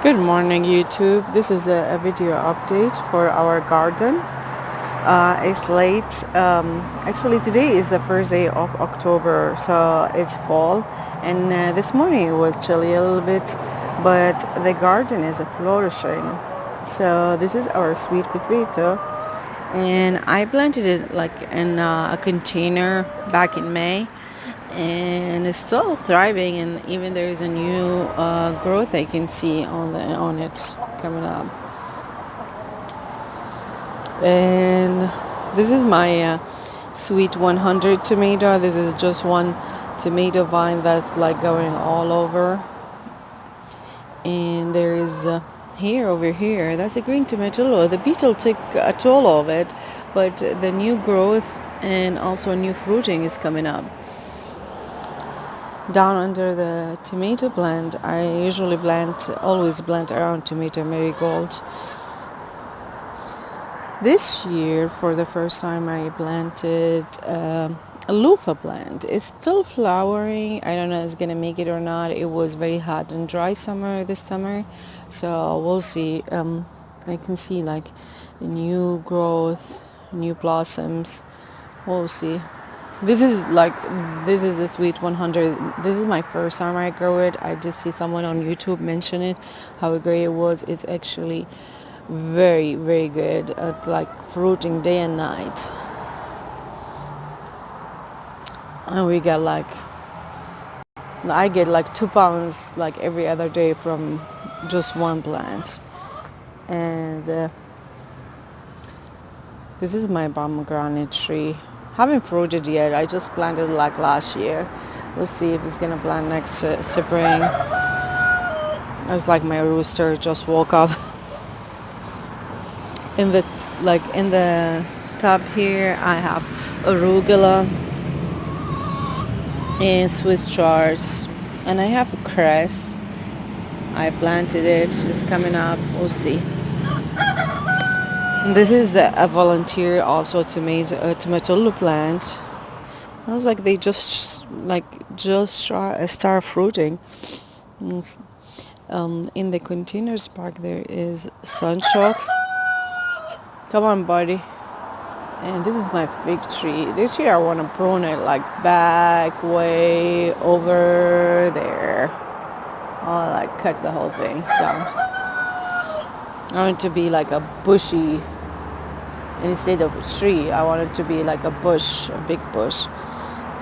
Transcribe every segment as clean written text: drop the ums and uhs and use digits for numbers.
Good morning, YouTube. This is a video update for our garden. It's late. Actually, today is the first day of October, so it's fall. And this morning it was chilly a little bit, but the garden is flourishing. So this is our sweet potato, and I planted it like in a container back in May, and it's still thriving, and even there is a new growth I can see on it coming up. And this is my sweet 100 tomato. This is just one tomato vine that's like going all over, and there is here over here, that's a green tomatillo. The beetle took a toll of it, but the new growth and also new fruiting is coming up. Down under the tomato plant, I usually always plant around tomato marigold. This year, for the first time, I planted a loofah plant. It's still flowering. I don't know if it's gonna make it or not. It was very hot and dry summer this summer, so we'll see. I can see like new growth, new blossoms. We'll see. This is the sweet 100. This is my first time I grow it. I just see someone on YouTube mention it, how great it was. It's actually very, very good at like fruiting day and night. And I get like 2 pounds like every other day from just one plant. And this is my pomegranate tree. Haven't fruited yet. I just planted like last year. We'll see if it's gonna plant next spring. It's like my rooster just woke up. In the top here, I have arugula and Swiss chards, and I have cress. I planted it. It's coming up. We'll see. This is a volunteer also tomato plant. I was like they just start fruiting. In the containers park there is sunchoke. Come on, buddy. And this is my fig tree. This year I want to prune it like back way over there. I'll like cut the whole thing down. I want it to be like a bushy. Instead of a tree, I want it to be like a bush, a big bush.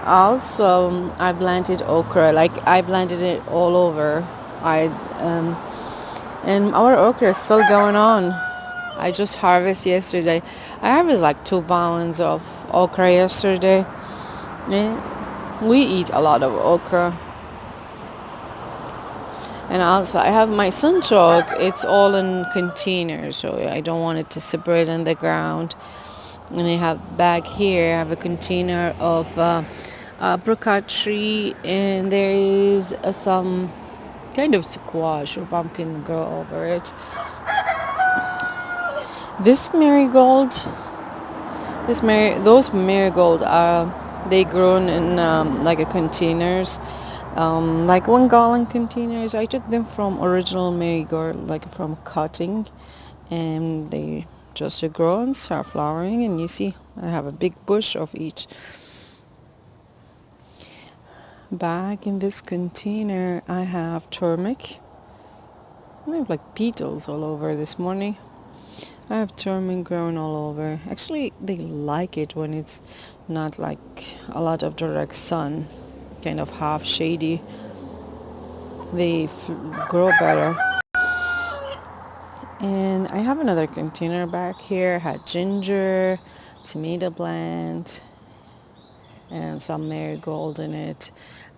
Also, I planted okra. Like I planted it all over. And our okra is still going on. I just harvested yesterday. I harvested like 2 pounds of okra yesterday. We eat a lot of okra. And also I have my sunchoke. It's all in containers, so I don't want it to separate in the ground. And I have back here, I have a container of apricot tree, and there is some kind of squash or pumpkin grow over it. This marigold, those marigold they grown in like a containers. Like 1 gallon containers. I took them from original marigold, like from cutting, and they just grow and start flowering. And you see, I have a big bush of each. Back in this container, I have turmeric. I have like petals all over this morning. I have turmeric growing all over. Actually, they like it when it's not like a lot of direct sun. Kind of half shady, they grow better. And I have another container back here. Had ginger, tomato plant, and some marigold in it,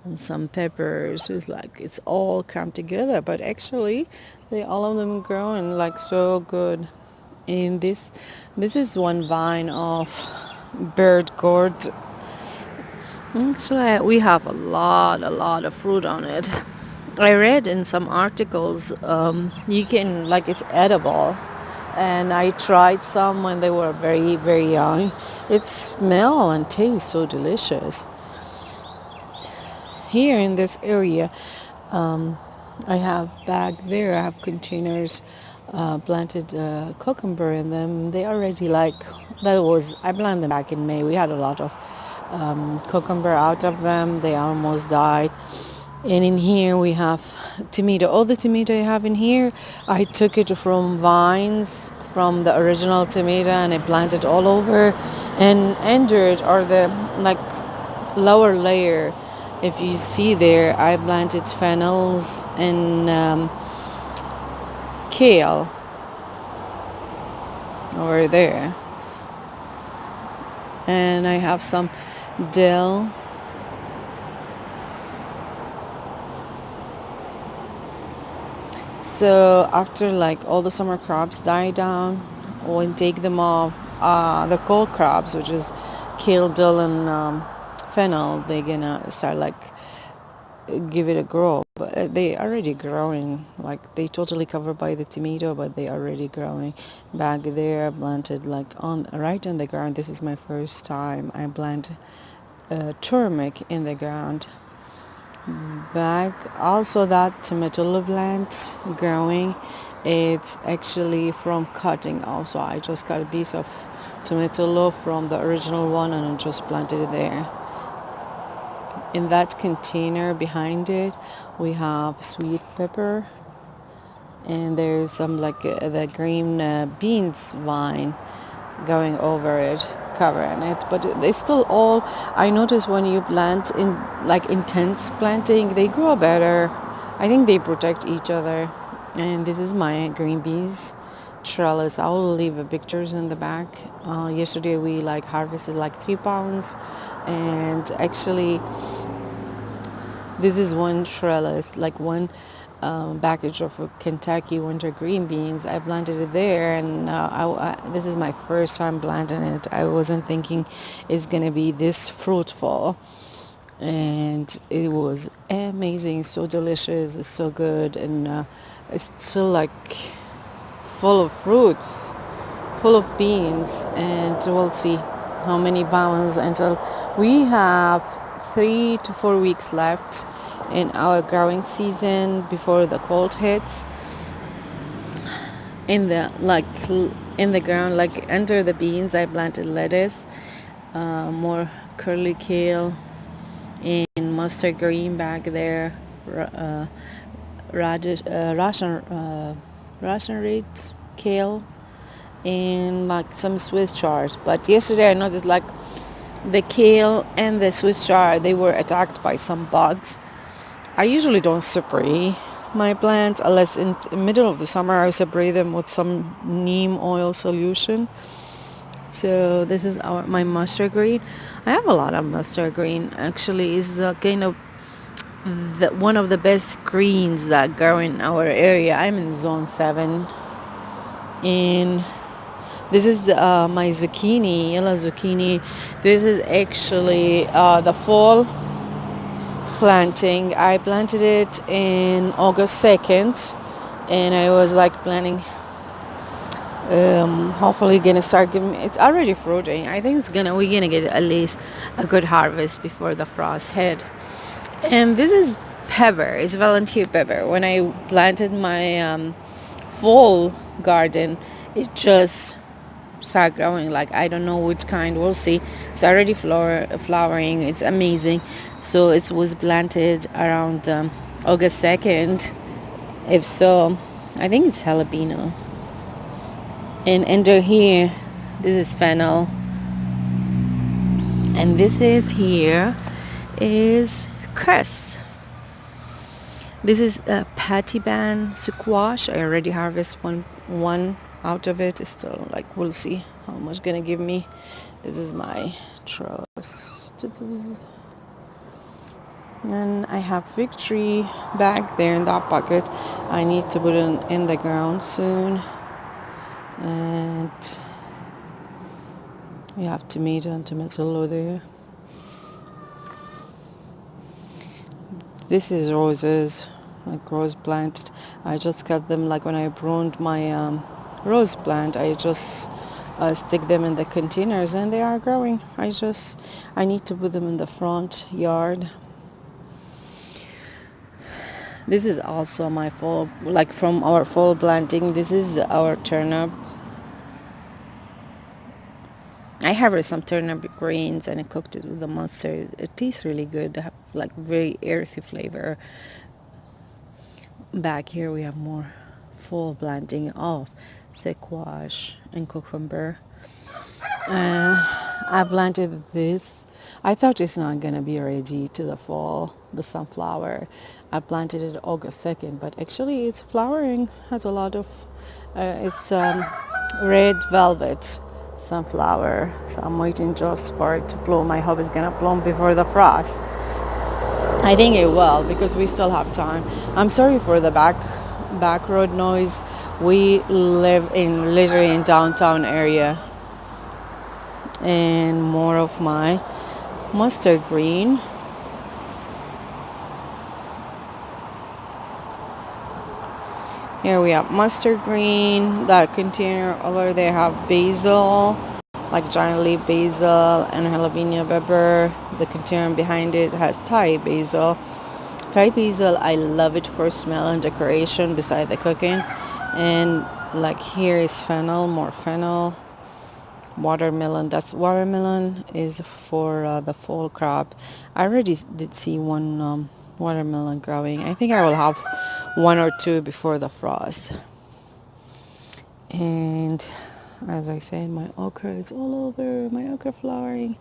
and some peppers. It's all come together, but actually all of them growing like so good. And this is one vine of bird gourd. Actually, we have a lot of fruit on it. I read in some articles you can, like, it's edible, and I tried some when they were very, very young. It smells and tastes so delicious. Here in this area, I have back there, I have containers planted cucumber in them. They already like, I planted them back in May. We had a lot of cucumber out of them. They almost died. And in here we have tomato. All the tomato I have in here, I took it from vines from the original tomato and I planted all over. And under it are the like lower layer. If you see there, I planted fennels and kale over there. And I have some dill. So after like all the summer crops die down, we'll take them off. The cold crops, which is kale, dill, and fennel, they're gonna start like give it a grow. But they already growing. Like they totally covered by the tomato, but they already growing. Back there, I planted like on right on the ground. This is my first time I plant turmeric in the ground. Back also that tomato plant growing, it's actually from cutting. Also I just cut a piece of tomato from the original one and I just planted it there. In that container behind it we have sweet pepper, and there's some like the green beans vine going over it, covering it, but they still all, I notice when you plant in like intense planting, they grow better. I think they protect each other. And this is my green beans trellis. I will leave the pictures in the back. Yesterday we like harvested like 3 pounds, and actually this is one trellis, like one package of Kentucky winter green beans. I planted it there, and this is my first time planting it. I wasn't thinking it's gonna be this fruitful, and it was amazing, so delicious, it's so good, and it's still like full of fruits, full of beans, and we'll see how many pounds until we have 3 to 4 weeks left in our growing season before the cold hits. In the in the ground, like under the beans, I planted lettuce, more curly kale, and mustard green back there, radish, Russian red kale, and like some Swiss chard. But yesterday I noticed like the kale and the Swiss chard, they were attacked by some bugs. I usually don't spray my plants unless in the middle of the summer I spray them with some neem oil solution. So this is my mustard green. I have a lot of mustard green. Actually, is the kind of one of the best greens that grow in our area. I'm in zone 7, and this is my zucchini, yellow zucchini. This is actually the fall planting. I planted it in August 2nd, and I was like planning hopefully gonna start giving, it's already fruiting. I think we're gonna get at least a good harvest before the frost hit. And this is pepper, it's volunteer pepper. When I planted my fall garden, it just start growing. Like I don't know which kind, we'll see. It's already flowering, it's amazing. So it was planted around August 2nd. If so, I think it's jalapeno. And under here, this is fennel, and this is here is cress. This is a pattyban squash. I already harvested one out of it. It's still like, we'll see how much gonna give me. This is my trellis. And I have fig tree back there in that bucket. I need to put it in the ground soon. And we have tomato and tomatillo there. This is roses, like rose plant. I just cut them, like when I pruned my rose plant, I just stick them in the containers and they are growing. I need to put them in the front yard. This is also my fall, like from our fall planting. This is our turnip. I harvested some turnip greens and I cooked it with the mustard. It tastes really good. They have like very earthy flavor. Back here we have more full planting of squash and cucumber. I planted this. I thought it's not gonna be ready to the fall, the sunflower. I planted it August 2nd, but actually it's flowering. Has a lot of, it's red velvet sunflower. So I'm waiting just for it to bloom. I hope it's gonna bloom before the frost. I think it will because we still have time. I'm sorry for the back road noise. We live in literally in downtown area. And more of my mustard green. Here we have mustard green. That container over there have basil, like giant leaf basil and jalapeno pepper. The container behind it has Thai basil. Thai basil, I love it for smell and decoration beside the cooking. And like here is fennel, more fennel. Watermelon, that's watermelon is for the fall crop. I already did see one watermelon growing. I think I will have one or two before the frost. And as I said, my okra is all over, my okra flowering.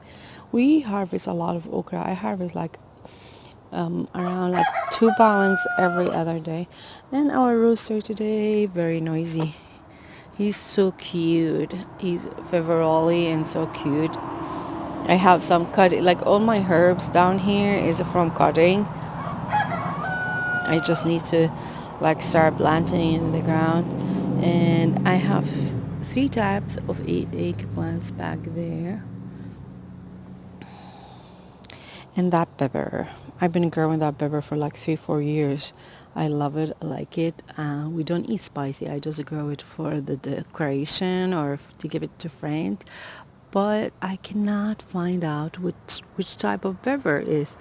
We harvest a lot of okra. I harvest like around like 2 pounds every other day. And our rooster today, very noisy. He's so cute. He's Favoroli and so cute. I have some cutting, like all my herbs down here is from cutting. I just need to like start planting in the ground. And I have 3 types of eggplants back there. And that pepper, I've been growing that pepper for like 3-4 years. I love it, I like it. We don't eat spicy. I just grow it for the decoration or to give it to friends. But I cannot find out which type of pepper is.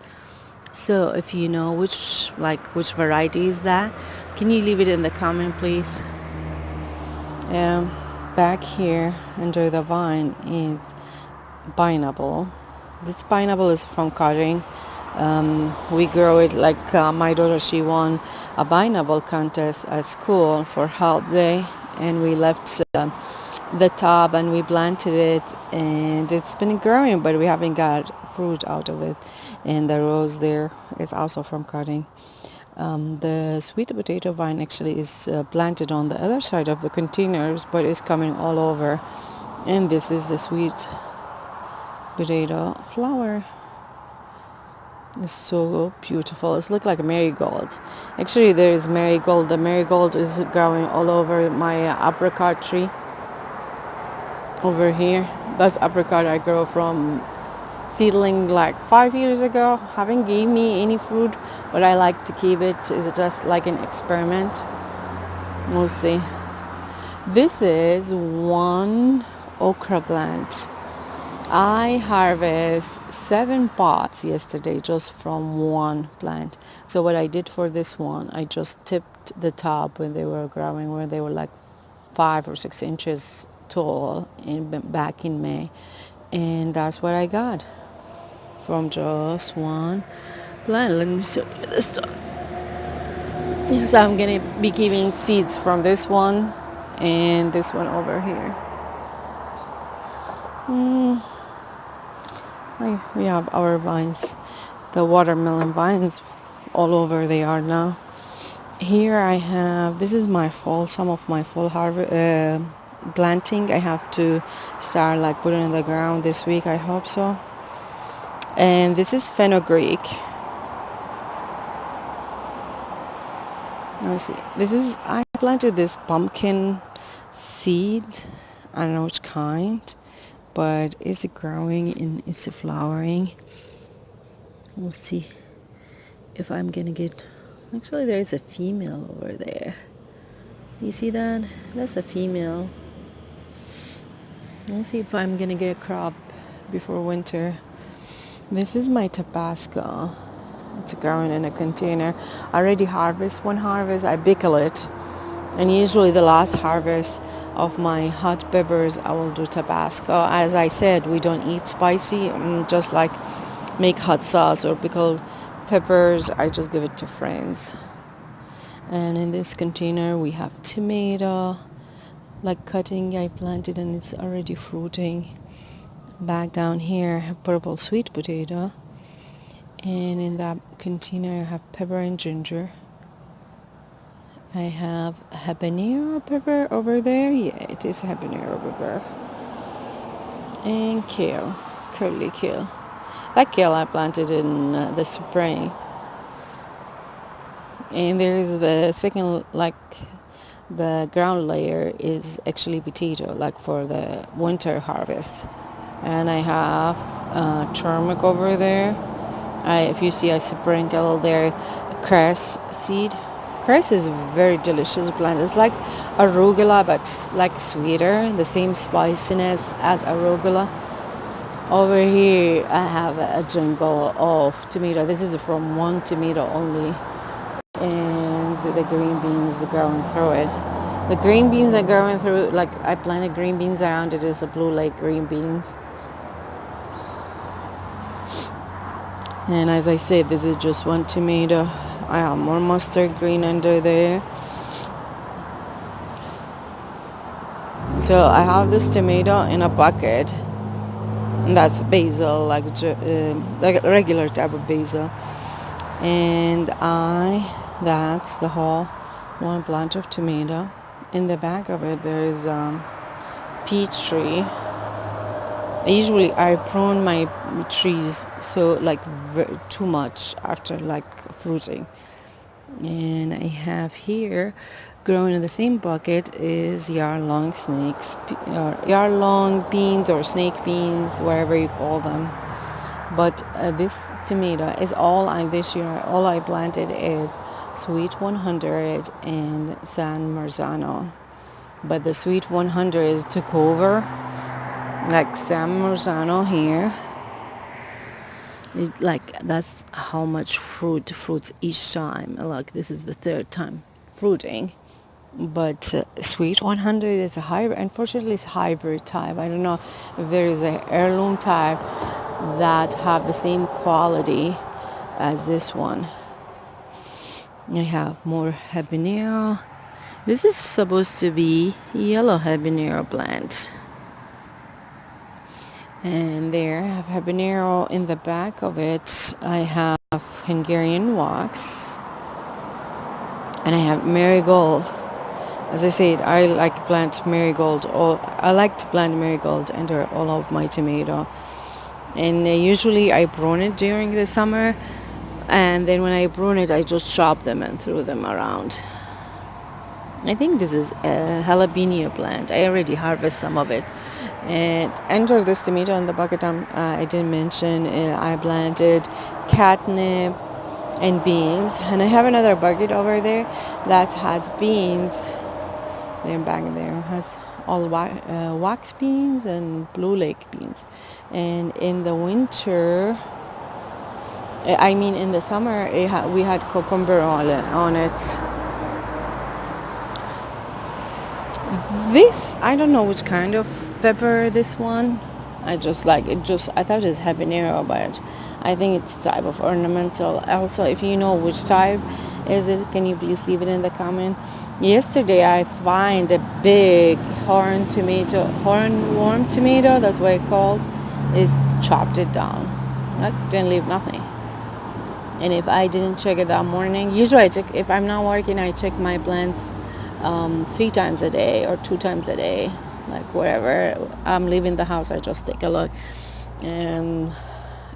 So if you know which variety is that, can you leave it in the comment, please? Back here under the vine is pineapple. This pineapple is from cutting. We grow it like my daughter, she won a pineapple contest at school for Health Day, and we left the tub and we planted it, and it's been growing, but we haven't got fruit out of it. And the rose there is also from cutting. The sweet potato vine actually is planted on the other side of the containers, but it's coming all over. And this is the sweet potato flower. It's so beautiful. It's look like a marigold. Actually, there is marigold. The marigold is growing all over my apricot tree. Over here, that's apricot I grow from seedling like 5 years ago. Haven't gave me any fruit, but I like to keep it. It's just like an experiment. We'll see. This is one okra plant. I harvest 7 pots yesterday just from one plant. So what I did for this one, I just tipped the top when they were growing, where they were like 5 or 6 inches tall back in May. And that's what I got from just one plant. Let me show you this stuff. Yes, I'm gonna be keeping seeds from this one and this one over here. We have our vines, the watermelon vines, all over they are now. Here I have, this is my fall, some of my fall planting. I have to start like putting in the ground this week, I hope so. And this is fenugreek. Let me see. I planted this pumpkin seed. I don't know which kind, but it's growing and it's flowering. We'll see if I'm gonna get, actually there is a female over there. You see that? That's a female. We'll see if I'm gonna get a crop before winter. This is my Tabasco. It's growing in a container. I already harvest one harvest. I pickle it, and usually the last harvest of my hot peppers I will do Tabasco. As I said, we don't eat spicy. Just like make hot sauce or pickled peppers, I just give it to friends. And in this container we have tomato, like cutting I planted and it's already fruiting. Back down here I have purple sweet potato, and in that container I have pepper and ginger. I have habanero pepper over there. Yeah, it is habanero pepper. And kale, curly kale. That kale I planted in the spring. And there is the second, like the ground layer is actually potato, like for the winter harvest. And I have turmeric over there. If you see, I sprinkle there cress seed. Cress is a very delicious plant. It's like arugula, but like sweeter, the same spiciness as arugula. Over here, I have a jungle of tomato. This is from one tomato only, and the green beans are growing through it. The green beans are growing through, like I planted green beans around it. Is a blue lake green beans. And as I said, this is just one tomato. I have more mustard green under there. So I have this tomato in a bucket, and that's basil, like a regular type of basil. And that's the whole one plant of tomato. In the back of it, there is peach tree. Usually I prune my trees so like too much after like fruiting. And I have here growing in the same bucket is yard-long snakes, yard-long beans or snake beans, whatever you call them. But this tomato is this year all I planted is Sweet 100 and San Marzano. But the Sweet 100 took over, like San Marzano here. That's how much fruits each time. Like this is the third time fruiting. But Sweet 100 is a hybrid. Unfortunately, it's hybrid type. I don't know if there is a heirloom type that have the same quality as this one. I have more habanero. This is supposed to be yellow habanero plant. And there I have habanero. In the back of it I have Hungarian wax, and I have marigold. As I said, I like to plant marigold under all of my tomato. And usually I prune it during the summer, and then when I prune it I just chop them and throw them around. I think this is a jalapeno plant. I already harvest some of it. And under this tomato in the bucket I didn't mention, I planted catnip and beans. And I have another bucket over there that has beans. Then back there has all wax beans and blue lake beans. And in the winter, in the summer, we had cucumber on it. This, I don't know which kind of pepper this one. I thought it was habanero, but I think it's type of ornamental. Also, if you know which type is it, can you please leave it in the comment. Yesterday I find a big hornworm tomato, that's what it's called, is chopped it down. That didn't leave nothing. And if I didn't check it that morning, usually if I'm not working, I check my plants 3 times a day or 2 times a day, like wherever I'm leaving the house I just take a look. And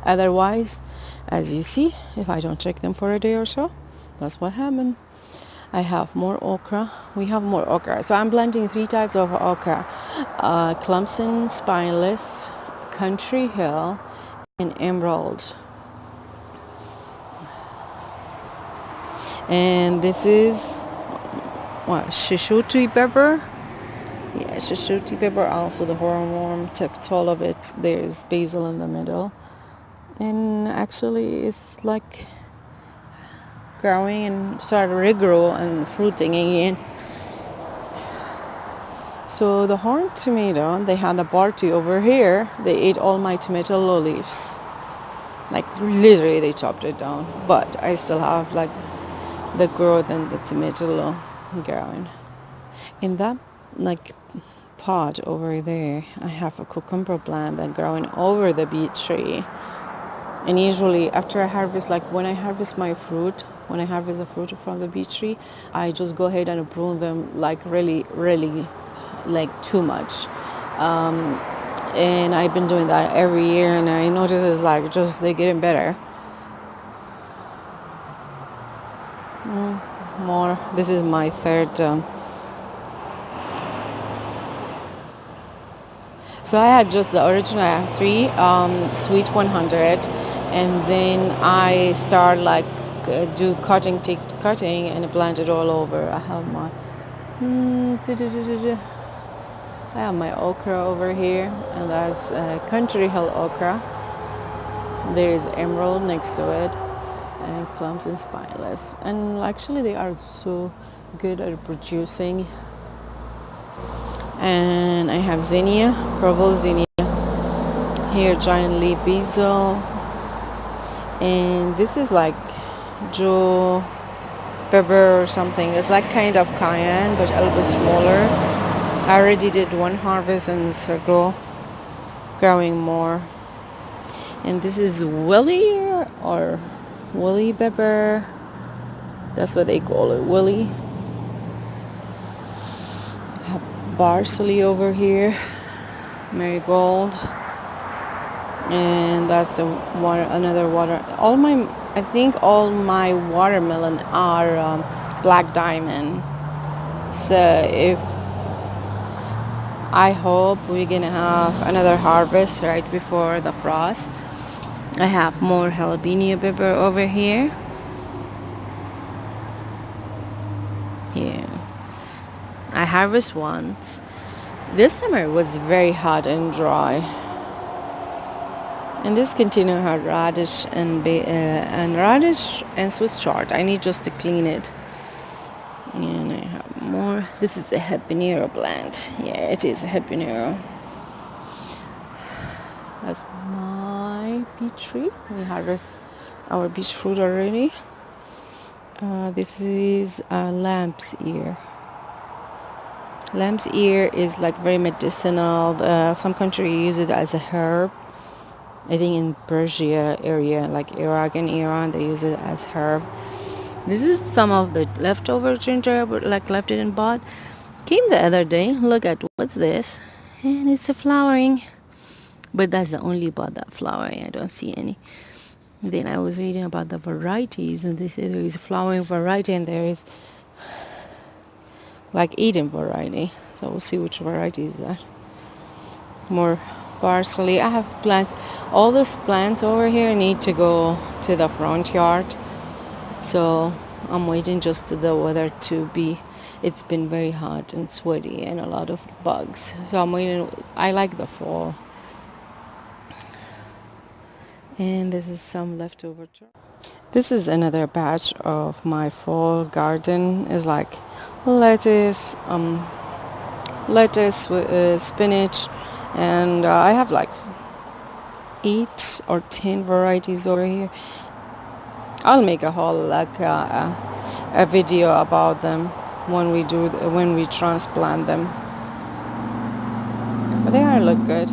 otherwise, as you see, if I don't check them for a day or so, that's what happened. I have more okra. We have more okra. So I'm blending 3 types of okra: Clemson spineless, Country Hill, and Emerald. And this is shishoti pepper. Yeah, shishoti pepper. Also the hornworm took all of it. There's basil in the middle. And actually it's like growing and start regrow and fruiting again. So the horned tomato, they had a party over here. They ate all my tomato leaves. Like literally they chopped it down. But I still have like the growth and the tomato growing. In that like pot over there, I have a cucumber plant that growing over the beet tree. And usually after I harvest, like when I harvest my fruit, when I harvest the fruit from the beet tree, I just go ahead and prune them like really, really like too much. And I've been doing that every year, and I notice it's like just they're getting better. More. This is my third. So I had just the original. I have three sweet 100, and then I start like do cutting and blend it all over. I have my I have my okra over here, and that's Country Hill okra. There is emerald next to it, and plums and spineless. And actually, they are so good at producing. And I have zinnia, purple zinnia. Here, giant leaf basil. And this is like Joe pepper or something. It's like kind of cayenne, but a little bit smaller. I already did one harvest and it's growing more. And this is willy or woolly pepper. That's what they call it, woolly. I have parsley over here, marigold, and that's the water. Another water. I think all my watermelon are black diamond. So I hope we're gonna have another harvest right before the frost. I have more jalapeno pepper over here. Yeah, I harvest once. This summer was very hot and dry. And this container had radish and Swiss chard. I need just to clean it. And I have more. This is a habanero plant. Yeah, it is a habanero. That's my peach tree. We harvest our peach fruit already. This is lamb's ear. Lamb's ear is like very medicinal. Some country use it as a herb. I think in Persia area, like Iraq and Iran, they use it as herb. This is some of the leftover ginger, but like left it in pot. Came the other day. Look at what's this, and it's a flowering. But that's the only pot that flowering. I don't see any. Then I was reading about the varieties, and they say there is a flowering variety and there is like eating variety. So we'll see which variety is that. More parsley. I have plants. All these plants over here need to go to the front yard. So I'm waiting just the weather to be. It's been very hot and sweaty and a lot of bugs. So I'm waiting. I like the fall. And this is some leftover. This is another batch of my fall garden. It's like lettuce with spinach, and I have like 8 or 10 varieties over here. I'll make a whole like a video about them when we transplant them. But they are look good.